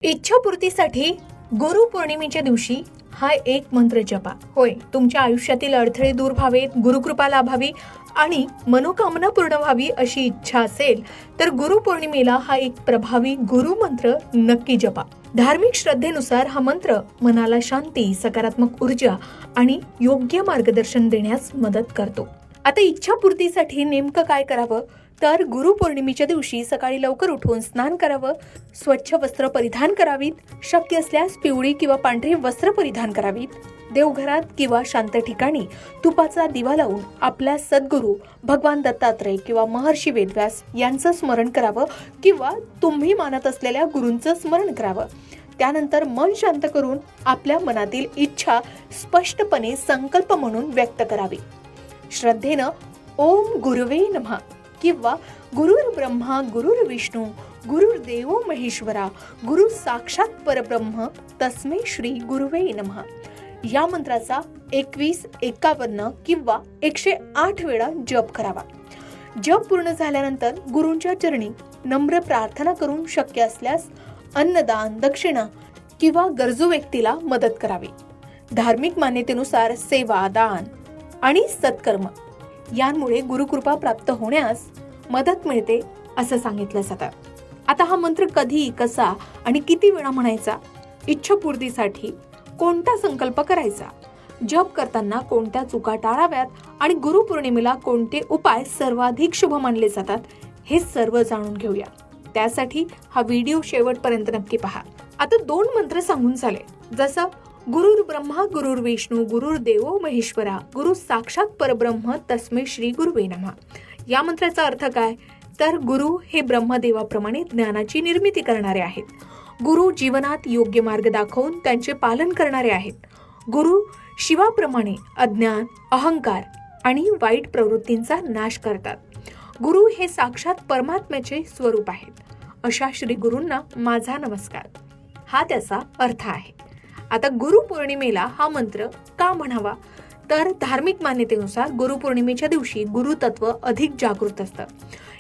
इच्छापूर्तीसाठी गुरुपौर्णिमेच्या दिवशी हा एक मंत्र जपा. होय, तुमच्या आयुष्यातील अडथळे दूर व्हावेत, गुरुकृपा लाभावी आणि मनोकामना पूर्ण व्हावी अशी इच्छा असेल तर गुरुपौर्णिमेला हा एक प्रभावी गुरु मंत्र नक्की जपा. धार्मिक श्रद्धेनुसार हा मंत्र मनाला शांती, सकारात्मक ऊर्जा आणि योग्य मार्गदर्शन देण्यास मदत करतो. आता इच्छापूर्तीसाठी नेमकं काय करावं तर गुरुपौर्णिमेच्या दिवशी सकाळी लवकर उठून स्नान करावं, स्वच्छ वस्त्र परिधान करावीत, शक्य असल्यास पिवळी किंवा पांढरी वस्त्र परिधान करावीत, देवघरात किंवा शांत ठिकाणी तुपाचा दिवा लावून आपल्या सद्गुरू भगवान दत्तात्रय किंवा महर्षी वेदव्यास यांचं स्मरण करावं किंवा तुम्ही मानत असलेल्या गुरूंचं स्मरण करावं. त्यानंतर मन शांत करून आपल्या मनातील इच्छा स्पष्टपणे संकल्प म्हणून व्यक्त करावी. श्रद्धेनं ओम गुरुवे नमः किंवा गुरुर ब्रह्मा गुरुर विष्णू गुरुर्देवो महेश्वरा गुरु साक्षात परब्रह्म तस्मै श्री गुरुवे नमः या मंत्राचा 21, 51 किंवा 108 वेळा जप करावा. जप पूर्ण झाल्यानंतर गुरूंच्या चरणी नम्र प्रार्थना करून शक्य असल्यास अन्नदान, दक्षिणा किंवा गरजू व्यक्तीला मदत करावी. धार्मिक मान्यतेनुसार सेवा, दान आणि सत्कर्म यांमुळे गुरुकृपा प्राप्त होण्यास मदत मिळते असं सांगितलं जातं. आता हा मंत्र कधी, कसा आणि किती वेळा म्हणायचा, इच्छापूर्तीसाठी कोणता संकल्प करायचा, जप करताना कोणत्या चुका टाळाव्यात आणि गुरुपौर्णिमेला कोणते उपाय सर्वाधिक शुभ मानले जातात हे सर्व जाणून घेऊया. त्यासाठी हा व्हिडिओ शेवटपर्यंत नक्की पहा. आता 2 मंत्र सांगून झाले, जसं गुरुर ब्रह्मा गुरुर विष्णू गुरुर देवो महेश्वरा गुरु साक्षात परब्रह्म तस्मै श्री गुरुवे नमः. या मंत्राचा अर्थ काय तर गुरु हे ब्रह्मदेवाप्रमाणे ज्ञानाची निर्मिती करणारे आहेत. गुरु जीवनात योग्य मार्ग दाखवून त्यांचे पालन करणारे आहेत. गुरु शिवाप्रमाणे अज्ञान, अहंकार आणि वाईट प्रवृत्तींचा नाश करतात. गुरु हे साक्षात परमात्म्याचे स्वरूप आहेत. अशा श्री गुरूंना माझा नमस्कार, हा त्याचा अर्थ आहे. आता गुरुपौर्णिमेला हा मंत्र का म्हणावा तर धार्मिक मान्यतेनुसार गुरुपौर्णिमेच्या दिवशी गुरुतत्व अधिक जागृत असतं.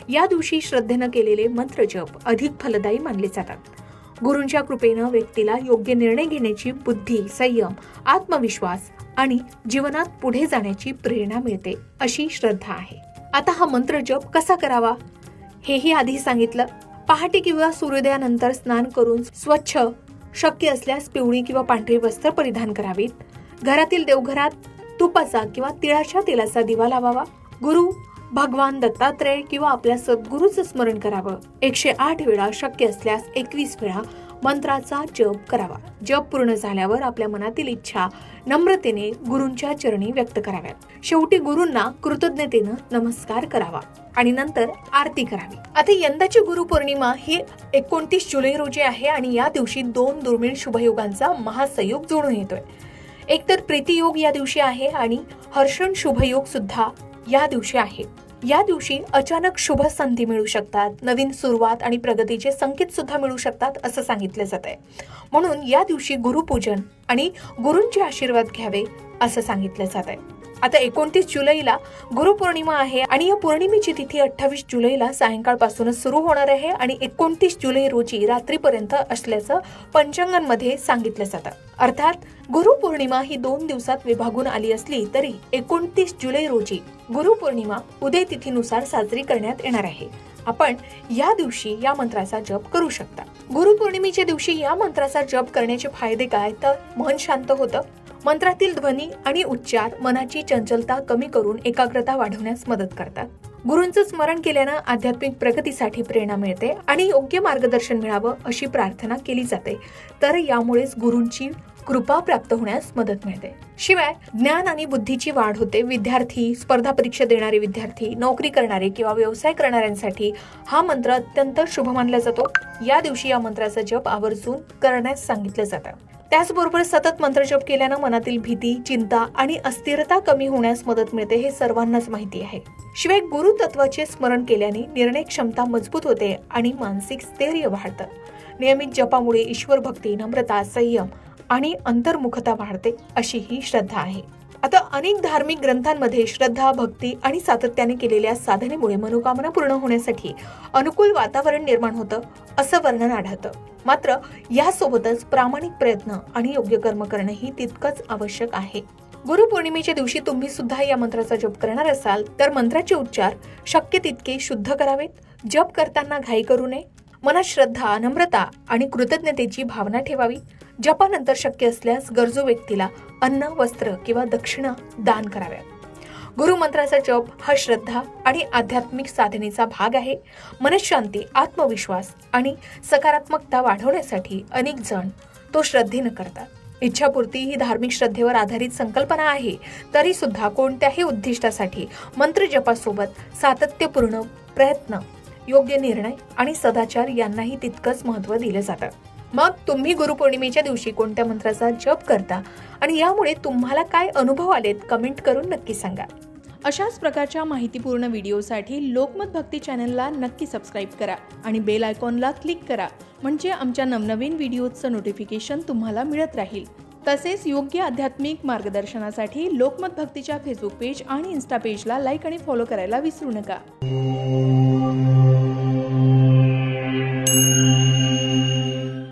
या दिवशी श्रद्धेनं केलेले मंत्र जप अधिक फलदायी मानले जातात. गुरूंच्या कृपेनं व्यक्तीला योग्य निर्णय घेण्याची बुद्धी, संयम, आत्मविश्वास आणि जीवनात पुढे जाण्याची प्रेरणा मिळते अशी श्रद्धा आहे. आता हा मंत्र जप कसा करावा हेही आधी सांगितलं. पहाटे किंवा सूर्योदयानंतर स्नान करून स्वच्छ, शक्य असल्यास पिवळी किंवा पांढरी वस्त्र परिधान करावीत. घरातील देवघरात तुपाचा किंवा तिळाच्या तेलाचा दिवा लावावा. गुरु भगवान दत्तात्रय किंवा आपल्या सद्गुरूचं स्मरण करावं. 108 वेळा, शक्य असल्यास 21 वेळा मंत्राचा जप करावा. जप पूर्ण झाल्यावर आपल्या मनातील इच्छा नम्रतेने गुरूंच्या चरणी व्यक्त कराव्यात. शेवटी गुरूंना कृतज्ञतेनं नमस्कार करावा आणि नंतर आरती करावी. आता यंदाची गुरुपौर्णिमा ही 29 जुलै रोजी आहे आणि या दिवशी 2 दुर्मिळ शुभयोगांचा महासंयोग जोडून येतोय. एक तर प्रीतियोग या दिवशी आहे आणि हर्षण शुभयोग सुद्धा या दिवशी आहे. या दिवशी अचानक शुभ संधी मिळू शकतात, नवीन सुरुवात आणि प्रगतीचे संकेत सुद्धा मिळू शकतात असं सांगितलं जात आहे. म्हणून या दिवशी गुरुपूजन आणि गुरूंचे आशीर्वाद घ्यावे असं सांगितलं जात आहे. आता 29 जुलैला गुरुपौर्णिमा आहे आणि या पौर्णिमेची तिथी 28 जुलैला सायंकाळपासूनच सुरू होणार आहे आणि 29 जुलै रोजी रात्रीपर्यंत असल्याचं पंचांगांमध्ये सांगितलं जातं. अर्थात गुरुपौर्णिमा ही 2 दिवसात विभागून आली असली तरी 29 जुलै रोजी गुरुपौर्णिमा उदय तिथीनुसार साजरी करण्यात येणार आहे. आपण या दिवशी या मंत्राचा जप करू शकता. गुरुपौर्णिमेच्या दिवशी या मंत्राचा जप करण्याचे फायदे काय तर मन शांत होतं. मंत्रातील ध्वनी आणि उच्चार मनाची चंचलता कमी करून एकाग्रता वाढवण्यास मदत करतात. गुरूंचं स्मरण केल्यानं आध्यात्मिक प्रगतीसाठी प्रेरणा मिळते आणि योग्य मार्गदर्शन मिळावं अशी प्रार्थना केली जाते. तर यामुळेच गुरूंची कृपा प्राप्त होण्यास मदत मिळते. शिवाय ज्ञान आणि बुद्धीची वाढ होते. विद्यार्थी, स्पर्धा परीक्षा देणारे विद्यार्थी, नोकरी करणारे किंवा व्यवसाय करणाऱ्यांसाठी हा मंत्र अत्यंत शुभ मानला जातो. या दिवशी या मंत्राचा जप आवर्जून करण्यास सांगितलं जातं. त्याचबरोबर सतत मंत्रजप केल्यानं मनातील भीती, चिंता आणि अस्थिरता कमी होण्यास मदत मिळते हे सर्वांनाच माहिती आहे. शिवाय गुरुतत्वाचे स्मरण केल्याने निर्णय क्षमता मजबूत होते आणि मानसिक स्थैर्य वाढतं. नियमित जपामुळे ईश्वर भक्ती, नम्रता, संयम आणि अंतर्मुखता वाढते अशी ही श्रद्धा आहे. आता अनेक धार्मिक ग्रंथांमध्ये श्रद्धा, भक्ती आणि सातत्याने केलेल्या साधनेमुळे मनोकामना पूर्ण होण्यासाठी अनुकूल वातावरण निर्माण होतं असं वर्णन आढळतं. मात्र यासोबतच प्रामाणिक प्रयत्न आणि योग्य कर्म करणंही तितकंच आवश्यक आहे. गुरुपौर्णिमेच्या दिवशी तुम्ही सुद्धा या मंत्राचा जप करणार असाल तर मंत्राचे उच्चार शक्य तितके शुद्ध करावेत. जप करताना घाई करू नये. मनात श्रद्धा, नम्रता आणि कृतज्ञतेची भावना ठेवावी. जपानंतर शक्य असल्यास गरजू व्यक्तीला अन्न, वस्त्र किंवा दक्षिणा दान कराव्या. गुरुमंत्राचा जप हा श्रद्धा आणि आध्यात्मिक साधनेचा भाग आहे. मनशांती, आत्मविश्वास आणि सकारात्मकता वाढवण्यासाठी अनेक जण तो श्रद्धेनं करतात. इच्छापूर्ती ही धार्मिक श्रद्धेवर आधारित संकल्पना आहे. तरी सुद्धा कोणत्याही उद्दिष्टासाठी मंत्र जपासोबत सातत्यपूर्ण प्रयत्न, योग्य निर्णय आणि सदाचार यांनाही तितकंच महत्त्व दिलं जातं. मग तुम्ही गुरुपौर्णिमेच्या दिवशी कोणत्या मंत्राचा जप करता आणि यामुळे तुम्हाला काय अनुभव आलेत कमेंट करून नक्की सांगा. अशाच प्रकारच्या माहितीपूर्ण व्हिडिओसाठी लोकमत भक्ती चॅनलला नक्की सबस्क्राईब करा आणि बेल आयकॉनला क्लिक करा, म्हणजे आमच्या नवनवीन व्हिडिओचं नोटिफिकेशन तुम्हाला मिळत राहील. तसेच योग्य आध्यात्मिक मार्गदर्शनासाठी लोकमत भक्तीच्या फेसबुक पेज आणि इन्स्टा पेजला लाईक आणि फॉलो करायला विसरू नका.